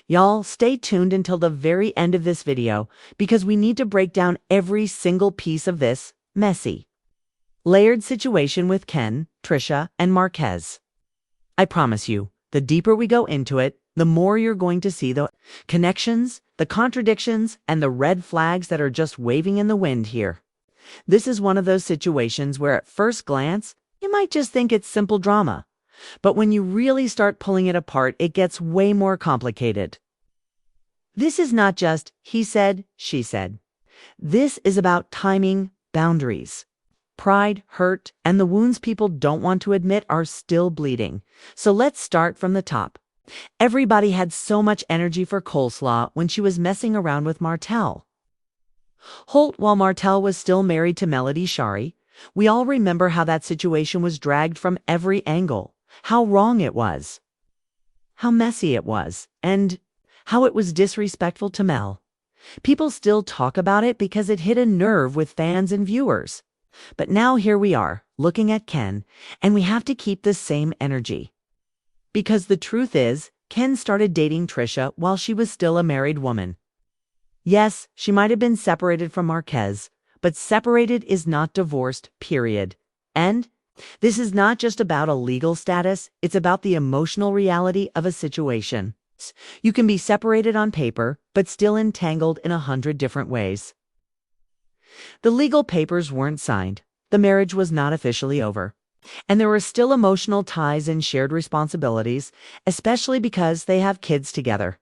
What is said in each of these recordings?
Y'all, stay tuned until the very end of this video because we need to break down every single piece of this messy, layered situation with Ken, Trisha, and Marquez. I promise you, the deeper we go into it, the more you're going to see the connections, the contradictions, and the red flags that are just waving in the wind here. This is one of those situations where at first glance, you might just think it's simple drama. But when you really start pulling it apart, it gets way more complicated. This is not just he said, she said. This is about timing, boundaries. Pride, hurt, and the wounds people don't want to admit are still bleeding. So let's start from the top. Everybody had so much energy for coleslaw when she was messing around with Martell. Holt, while Martell was still married to Melody Shari, we all remember how that situation was dragged from every angle, how wrong it was, how messy it was, and how it was disrespectful to Mel. People still talk about it because it hit a nerve with fans and viewers. But now here we are, looking at Ken, and we have to keep the same energy. Because the truth is, Ken started dating Trisha while she was still a married woman. Yes, she might have been separated from Marquez, but separated is not divorced, period. And this is not just about a legal status, it's about the emotional reality of a situation. You can be separated on paper, but still entangled in 100 different ways. The legal papers weren't signed, the marriage was not officially over, and there were still emotional ties and shared responsibilities, especially because they have kids together.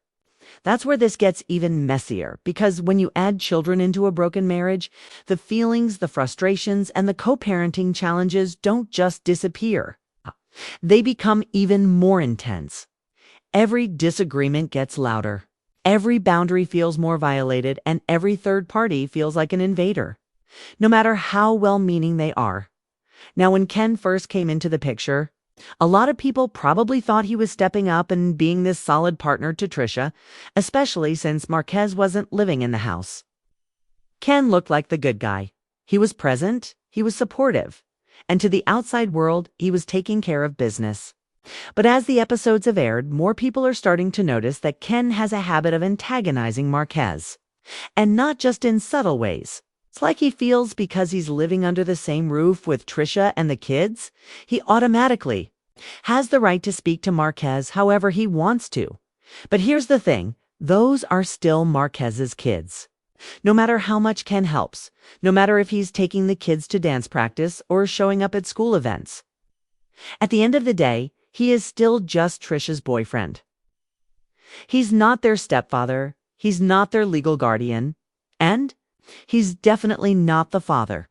That's where this gets even messier, because when you add children into a broken marriage, the feelings, the frustrations, and the co-parenting challenges don't just disappear. They become even more intense. Every disagreement gets louder. Every boundary feels more violated, and every third party feels like an invader, no matter how well-meaning they are. Now, when Ken first came into the picture, a lot of people probably thought he was stepping up and being this solid partner to Trisha, especially since Marquez wasn't living in the house. Ken looked like the good guy. He was present, he was supportive, and to the outside world, he was taking care of business. But as the episodes have aired, more people are starting to notice that Ken has a habit of antagonizing Marquez. And not just in subtle ways. It's like he feels because he's living under the same roof with Trisha and the kids, he automatically has the right to speak to Marquez however he wants to. But here's the thing, those are still Marquez's kids. No matter how much Ken helps, no matter if he's taking the kids to dance practice or showing up at school events. At the end of the day, he is still just Trisha's boyfriend. He's not their stepfather, he's not their legal guardian, and he's definitely not the father.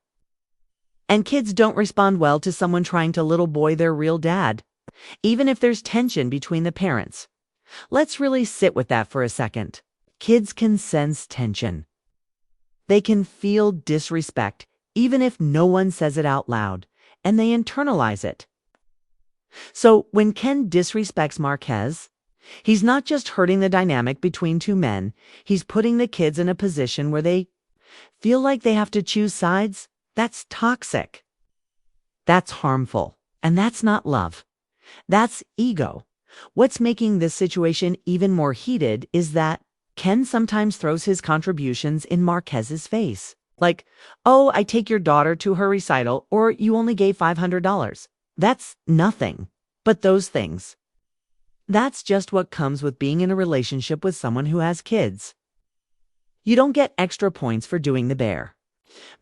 And kids don't respond well to someone trying to little boy their real dad, even if there's tension between the parents. Let's really sit with that for a second. Kids can sense tension. They can feel disrespect, even if no one says it out loud, and they internalize it. So when Ken disrespects Marquez, he's not just hurting the dynamic between two men, he's putting the kids in a position where they feel like they have to choose sides. That's toxic. That's harmful. And that's not love. That's ego. What's making this situation even more heated is that Ken sometimes throws his contributions in Marquez's face. Like, oh, I take your daughter to her recital, or you only gave $500. That's nothing. But those things. That's just what comes with being in a relationship with someone who has kids. You don't get extra points for doing the bare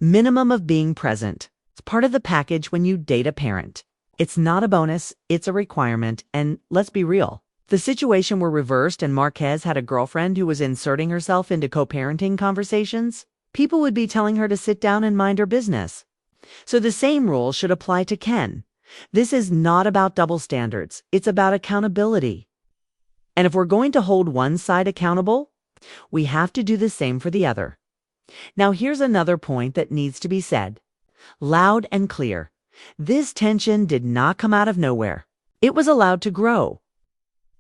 minimum of being present. It's part of the package when you date a parent. It's not a bonus, it's a requirement, and let's be real. The situation were reversed and Marquez had a girlfriend who was inserting herself into co-parenting conversations, people would be telling her to sit down and mind her business. So the same rule should apply to Ken. This is not about double standards, it's about accountability. And if we're going to hold one side accountable, we have to do the same for the other. Now here's another point that needs to be said. Loud and clear. This tension did not come out of nowhere. It was allowed to grow.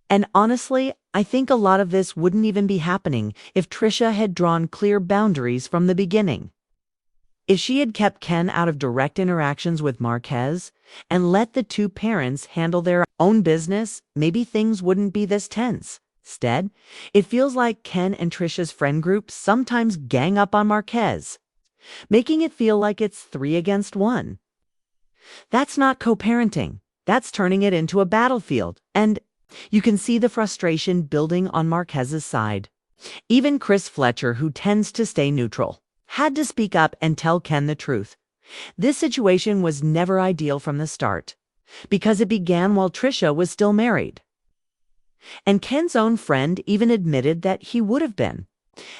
And honestly, I think a lot of this wouldn't even be happening if Trisha had drawn clear boundaries from the beginning. If she had kept Ken out of direct interactions with Marquez and let the two parents handle their own business, maybe things wouldn't be this tense. Instead, it feels like Ken and Trisha's friend group sometimes gang up on Marquez, making it feel like it's 3 against 1. That's not co-parenting. That's turning it into a battlefield. And you can see the frustration building on Marquez's side. Even Chris Fletcher, who tends to stay neutral, had to speak up and tell Ken the truth. This situation was never ideal from the start, because it began while Trisha was still married. And Ken's own friend even admitted that he would have been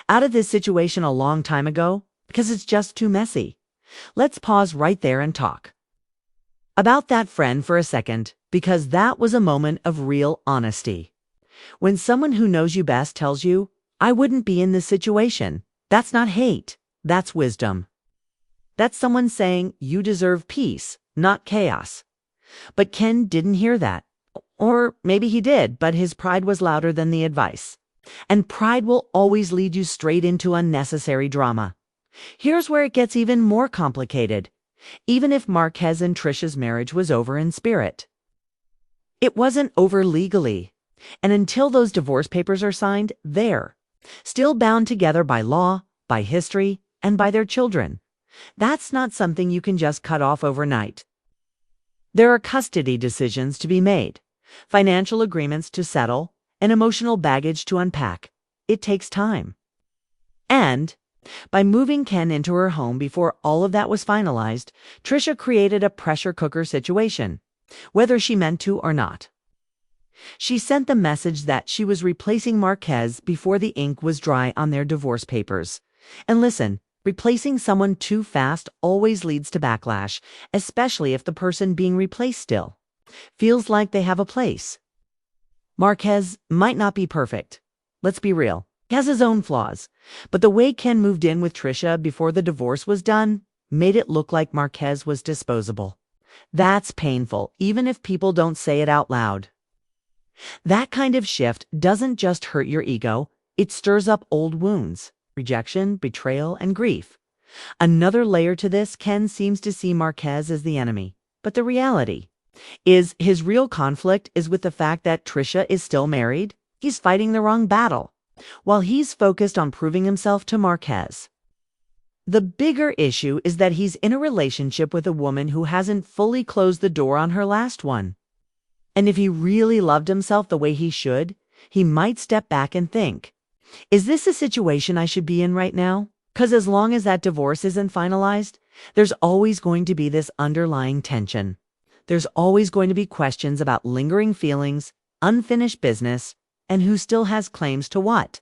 out of this situation a long time ago because it's just too messy. Let's pause right there and talk about that friend for a second, because that was a moment of real honesty. When someone who knows you best tells you, "I wouldn't be in this situation," that's not hate, that's wisdom. That's someone saying you deserve peace, not chaos. But Ken didn't hear that. Or maybe he did, but his pride was louder than the advice. And pride will always lead you straight into unnecessary drama. Here's where it gets even more complicated. Even if Marquez and Trisha's marriage was over in spirit, it wasn't over legally. And until those divorce papers are signed, they're still bound together by law, by history, and by their children. That's not something you can just cut off overnight. There are custody decisions to be made, financial agreements to settle, and emotional baggage to unpack. It takes time. And by moving Ken into her home before all of that was finalized, Trisha created a pressure cooker situation, whether she meant to or not. She sent the message that she was replacing Marquez before the ink was dry on their divorce papers. And listen, replacing someone too fast always leads to backlash, especially if the person being replaced still feels like they have a place. Marquez might not be perfect. Let's be real. He has his own flaws. But the way Ken moved in with Trisha before the divorce was done made it look like Marquez was disposable. That's painful, even if people don't say it out loud. That kind of shift doesn't just hurt your ego, it stirs up old wounds, rejection, betrayal, and grief. Another layer to this, Ken seems to see Marquez as the enemy. But the reality is his real conflict is with the fact that Trisha is still married. He's fighting the wrong battle, while he's focused on proving himself to Marquez. The bigger issue is that he's in a relationship with a woman who hasn't fully closed the door on her last one. And if he really loved himself the way he should, he might step back and think, is this a situation I should be in right now? Because as long as that divorce isn't finalized, there's always going to be this underlying tension. There's always going to be questions about lingering feelings, unfinished business, and who still has claims to what.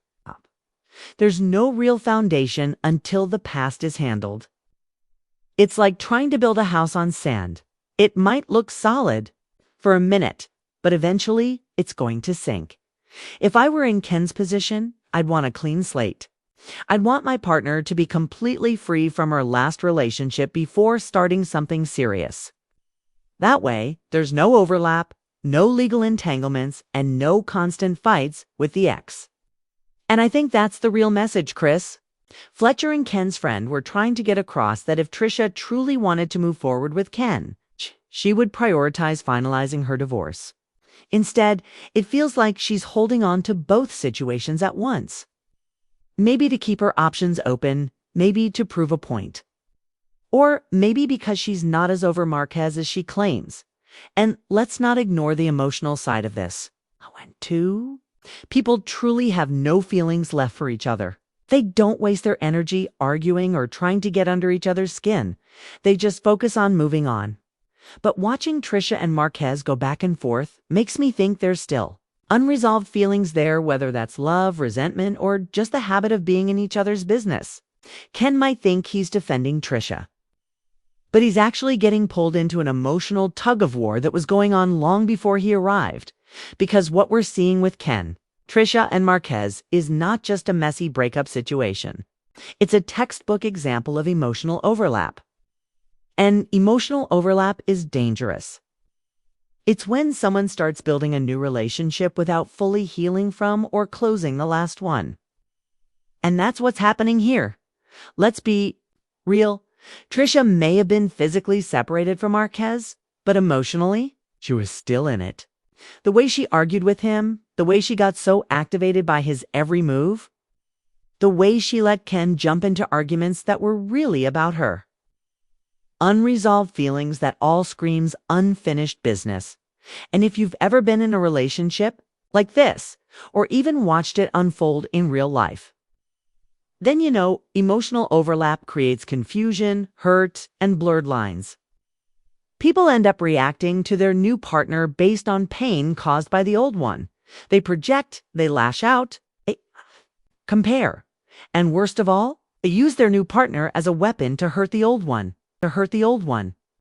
There's no real foundation until the past is handled. It's like trying to build a house on sand. It might look solid for a minute, but eventually it's going to sink. If I were in Ken's position, I'd want a clean slate. I'd want my partner to be completely free from her last relationship before starting something serious. That way, there's no overlap, no legal entanglements, and no constant fights with the ex. And I think that's the real message, Chris. Fletcher and Ken's friend were trying to get across that if Trisha truly wanted to move forward with Ken, she would prioritize finalizing her divorce. Instead, it feels like she's holding on to both situations at once. Maybe to keep her options open, maybe to prove a point. Or maybe because she's not as over Marquez as she claims. And let's not ignore the emotional side of this. People truly have no feelings left for each other. They don't waste their energy arguing or trying to get under each other's skin. They just focus on moving on. But watching Trisha and Marquez go back and forth makes me think there's still unresolved feelings there, whether that's love, resentment, or just the habit of being in each other's business. Ken might think he's defending Trisha, but he's actually getting pulled into an emotional tug-of-war that was going on long before he arrived. Because what we're seeing with Ken, Trisha, and Marquez is not just a messy breakup situation. It's a textbook example of emotional overlap. And emotional overlap is dangerous. It's when someone starts building a new relationship without fully healing from or closing the last one. And that's what's happening here. Let's be real. Trisha may have been physically separated from Marquez, but emotionally, she was still in it. The way she argued with him, The way she got so activated by his every move? The way she let Ken jump into arguments that were really about her? Unresolved feelings that all screams unfinished business. And if you've ever been in a relationship like this, or even watched it unfold in real life, then you know emotional overlap creates confusion, hurt, and blurred lines. People end up reacting to their new partner based on pain caused by the old one. They project, they lash out, they compare. And worst of all, they use their new partner as a weapon to hurt the old one.